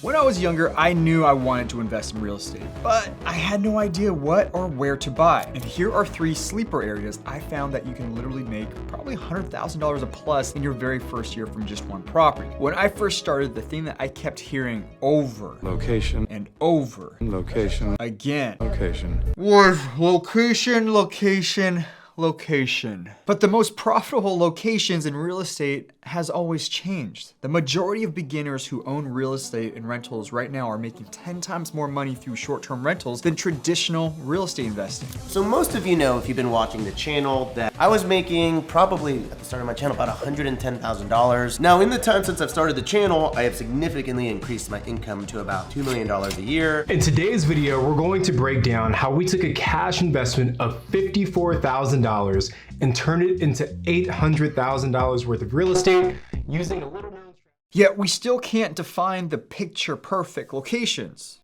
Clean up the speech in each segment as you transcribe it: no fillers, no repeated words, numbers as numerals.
When I was younger, I knew I wanted to invest in real estate, but I had no idea what or where to buy. And here are 3 sleeper areas I found that you can literally make probably $100,000 a plus in your very first year from just one property. When I first started, the thing that I kept hearing over Location. and over Location. again Location. was location, location, location. But the most profitable locations in real estate has always changed. The majority of beginners who own real estate and rentals right now are making 10 times more money through short-term rentals than traditional real estate investing. So most of you know, if you've been watching the channel, that I was making probably at the start of my channel about $110,000. Now in the time since I've started the channel, I have significantly increased my income to about $2 million a year. In today's video, we're going to break down how we took a cash investment of $54,000 and turned it into $800,000 worth of real estate using a little known strategy. Yet we still can't define the picture perfect locations.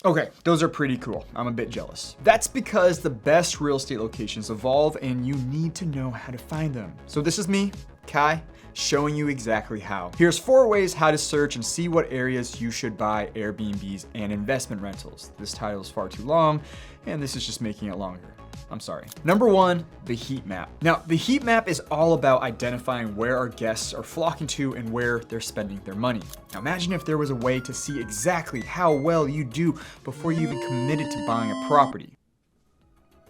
Okay, those are pretty cool. I'm a bit jealous. That's because the best real estate locations evolve and you need to know how to find them. So this is me, Kai, showing you exactly how. Here's 4 ways how to search and see what areas you should buy Airbnbs and investment rentals. This title is far too long, and this is just making it longer. I'm sorry. Number 1, the heat map. Now, the heat map is all about identifying where our guests are flocking to and where they're spending their money. Now, imagine if there was a way to see exactly how well you do before you even committed to buying a property.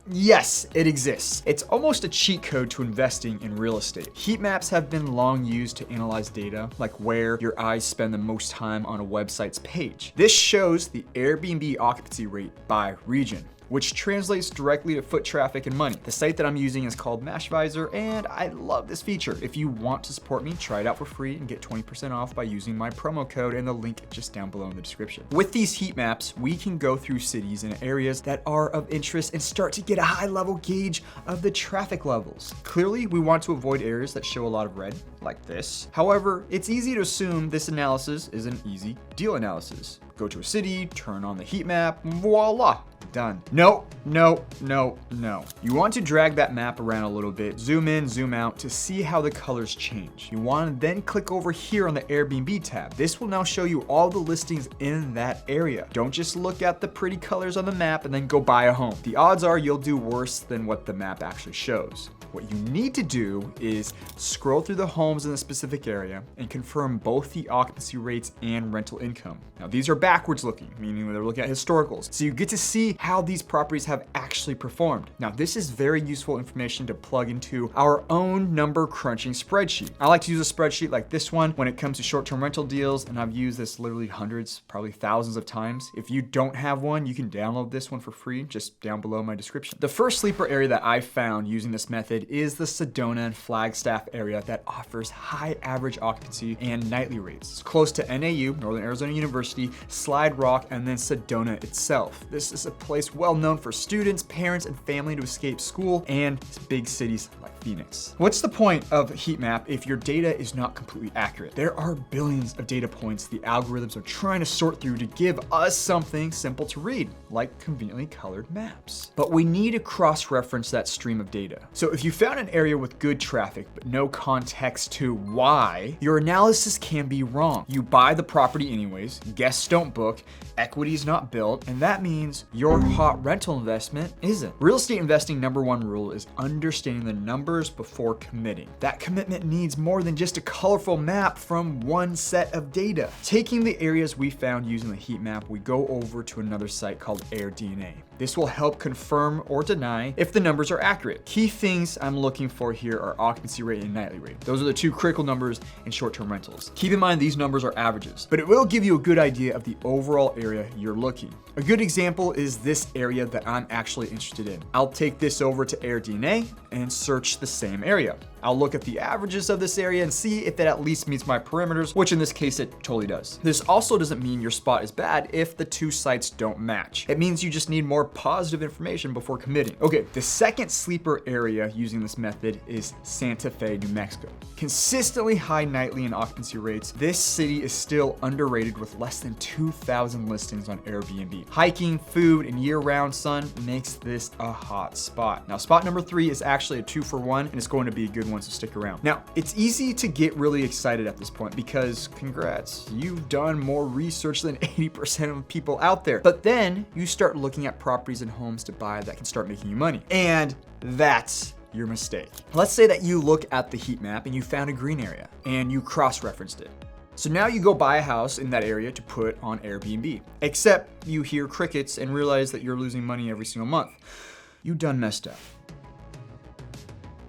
Yes, it exists. It's almost a cheat code to investing in real estate. Heat maps have been long used to analyze data, like where your eyes spend the most time on a website's page. This shows the Airbnb occupancy rate by region, which translates directly to foot traffic and money. The site that I'm using is called Mashvisor, and I love this feature. If you want to support me, try it out for free and get 20% off by using my promo code and the link just down below in the description. With these heat maps, we can go through cities and areas that are of interest and start to get a high-level gauge of the traffic levels. Clearly, we want to avoid areas that show a lot of red, like this. However, it's easy to assume this analysis is an easy deal analysis. Go to a city, turn on the heat map, voila, done. No, no, no, no. You want to drag that map around a little bit, zoom in, zoom out to see how the colors change. You want to then click over here on the Airbnb tab. This will now show you all the listings in that area. Don't just look at the pretty colors on the map and then go buy a home. The odds are you'll do worse than what the map actually shows. What you need to do is scroll through the homes in a specific area and confirm both the occupancy rates and rental income. Now these are backwards looking, meaning they're looking at historicals. So you get to see how these properties have actually performed. Now this is very useful information to plug into our own number crunching spreadsheet. I like to use a spreadsheet like this one when it comes to short-term rental deals, and I've used this literally hundreds, probably thousands of times. If you don't have one, you can download this one for free, just down below in my description. The first sleeper area that I found using this method is the Sedona and Flagstaff area that offers high average occupancy and nightly rates. It's close to NAU, Northern Arizona University, Slide Rock, and then Sedona itself. This is a place well known for students, parents, and family to escape school and big cities like Phoenix. What's the point of a heat map if your data is not completely accurate? There are billions of data points the algorithms are trying to sort through to give us something simple to read, like conveniently colored maps. But we need to cross-reference that stream of data. So if you found an area with good traffic but no context to why, your analysis can be wrong. You buy the property anyways, guests don't book, equity is not built, and that means your hot rental investment isn't. Real estate investing #1 rule is understanding the numbers before committing. That commitment needs more than just a colorful map from one set of data. Taking the areas we found using the heat map, we go over to another site called AirDNA. This will help confirm or deny if the numbers are accurate. Key things I'm looking for here are occupancy rate and nightly rate. Those are the 2 critical numbers in short-term rentals. Keep in mind these numbers are averages, but it will give you a good idea of the overall area you're looking. A good example is this area that I'm actually interested in. I'll take this over to AirDNA and search the same area. I'll look at the averages of this area and see if it at least meets my parameters, which in this case it totally does. This also doesn't mean your spot is bad if the two sites don't match. It means you just need more positive information before committing. Okay, the second sleeper area using this method is Santa Fe, New Mexico. Consistently high nightly and occupancy rates, this city is still underrated with less than 2,000 listings on Airbnb. Hiking, food, and year-round sun makes this a hot spot. Now, spot number 3 is actually a 2-for-1, and it's going to be a good one, so stick around. Now, it's easy to get really excited at this point because congrats, you've done more research than 80% of people out there. But then you start looking at properties and homes to buy that can start making you money. And that's your mistake. Let's say that you look at the heat map and you found a green area and you cross-referenced it. So now you go buy a house in that area to put on Airbnb, except you hear crickets and realize that you're losing money every single month. You done messed up.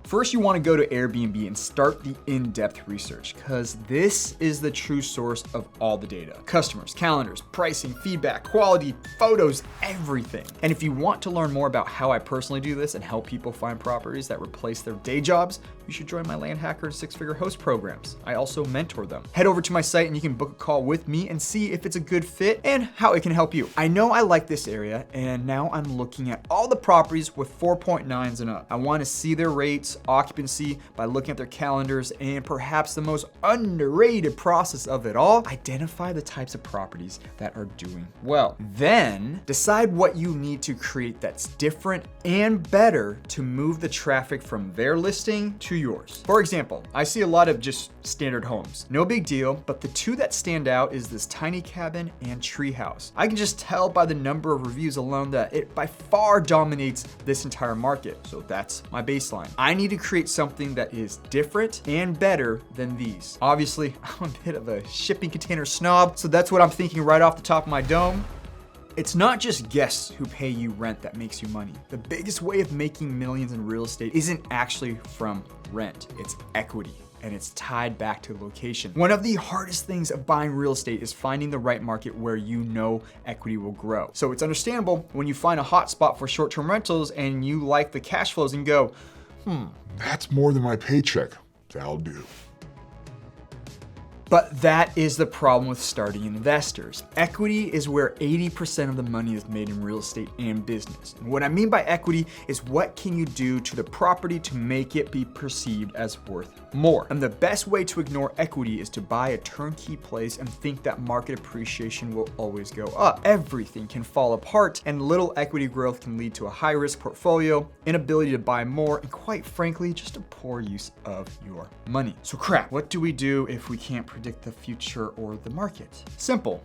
First, you want to go to Airbnb and start the in-depth research because this is the true source of all the data. Customers, calendars, pricing, feedback, quality, photos, everything. And if you want to learn more about how I personally do this and help people find properties that replace their day jobs, you should join my Land Hacker and 6-Figure Host programs. I also mentor them. Head over to my site and you can book a call with me and see if it's a good fit and how it can help you. I know I like this area and now I'm looking at all the properties with 4.9s and up. I want to see their rates, occupancy by looking at their calendars, and perhaps the most underrated process of it all, identify the types of properties that are doing well. Then decide what you need to create that's different and better to move the traffic from their listing to yours. For example, I see a lot of just standard homes. No big deal, but the two that stand out is this tiny cabin and treehouse. I can just tell by the number of reviews alone that it by far dominates this entire market. So that's my baseline. I need to create something that is different and better than these. Obviously, I'm a bit of a shipping container snob, so that's what I'm thinking right off the top of my dome. It's not just guests who pay you rent that makes you money. The biggest way of making millions in real estate isn't actually from rent, it's equity. And it's tied back to location. One of the hardest things of buying real estate is finding the right market where you know equity will grow. So it's understandable when you find a hot spot for short-term rentals and you like the cash flows and go, that's more than my paycheck. That'll do. But that is the problem with starting investors. Equity is where 80% of the money is made in real estate and business. And what I mean by equity is what can you do to the property to make it be perceived as worth more. And the best way to ignore equity is to buy a turnkey place and think that market appreciation will always go up. Everything can fall apart, and little equity growth can lead to a high-risk portfolio, inability to buy more, and quite frankly, just a poor use of your money. So crap, what do we do if we can't predict the future or the market? Simple.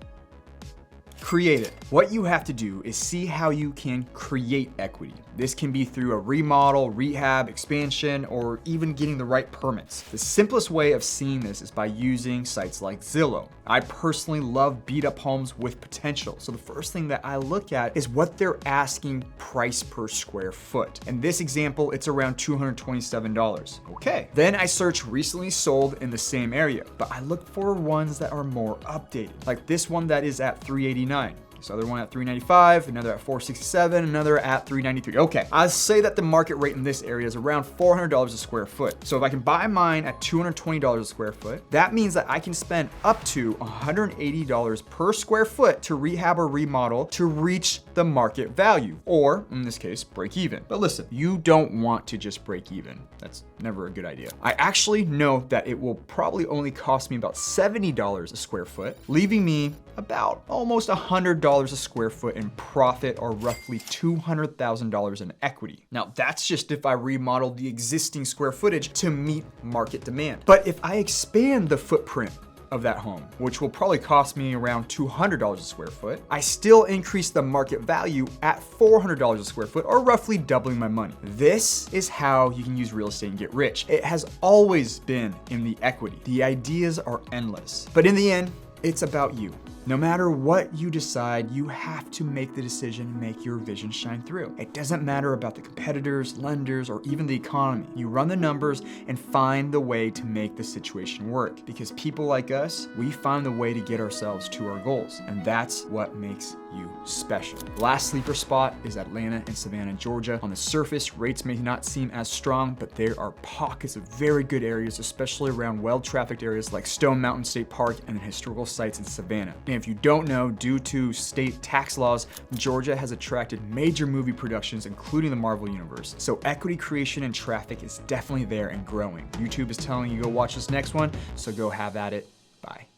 Create it. What you have to do is see how you can create equity. This can be through a remodel, rehab, expansion, or even getting the right permits. The simplest way of seeing this is by using sites like Zillow. I personally love beat up homes with potential. So the first thing that I look at is what they're asking price per square foot. In this example, it's around $227. Okay. Then I search recently sold in the same area, but I look for ones that are more updated. Like this one that is at $389. This other one at $395, another at $467, another at $393. Okay, I'll say that the market rate in this area is around $400 a square foot. So if I can buy mine at $220 a square foot, that means that I can spend up to $180 per square foot to rehab or remodel to reach the market value, or in this case, break even. But listen, you don't want to just break even. That's never a good idea. I actually know that it will probably only cost me about $70 a square foot, leaving me about almost $100 a square foot in profit, or roughly $200,000 in equity. Now that's just if I remodel the existing square footage to meet market demand. But if I expand the footprint of that home, which will probably cost me around $200 a square foot, I still increase the market value at $400 a square foot, or roughly doubling my money. This is how you can use real estate and get rich. It has always been in the equity. The ideas are endless. But in the end, It's about you. No matter what you decide, you have to make the decision and make your vision shine through. It doesn't matter about the competitors, lenders, or even the economy. You run the numbers and find the way to make the situation work. Because people like us, we find the way to get ourselves to our goals. And that's what makes you special. Last sleeper spot is Atlanta and Savannah, Georgia. On the surface, rates may not seem as strong, but there are pockets of very good areas, especially around well-trafficked areas like Stone Mountain State Park and the historical sites in Savannah. And if you don't know, due to state tax laws, Georgia has attracted major movie productions, including the Marvel Universe. So equity creation and traffic is definitely there and growing. YouTube is telling you go watch this next one, so go have at it. Bye.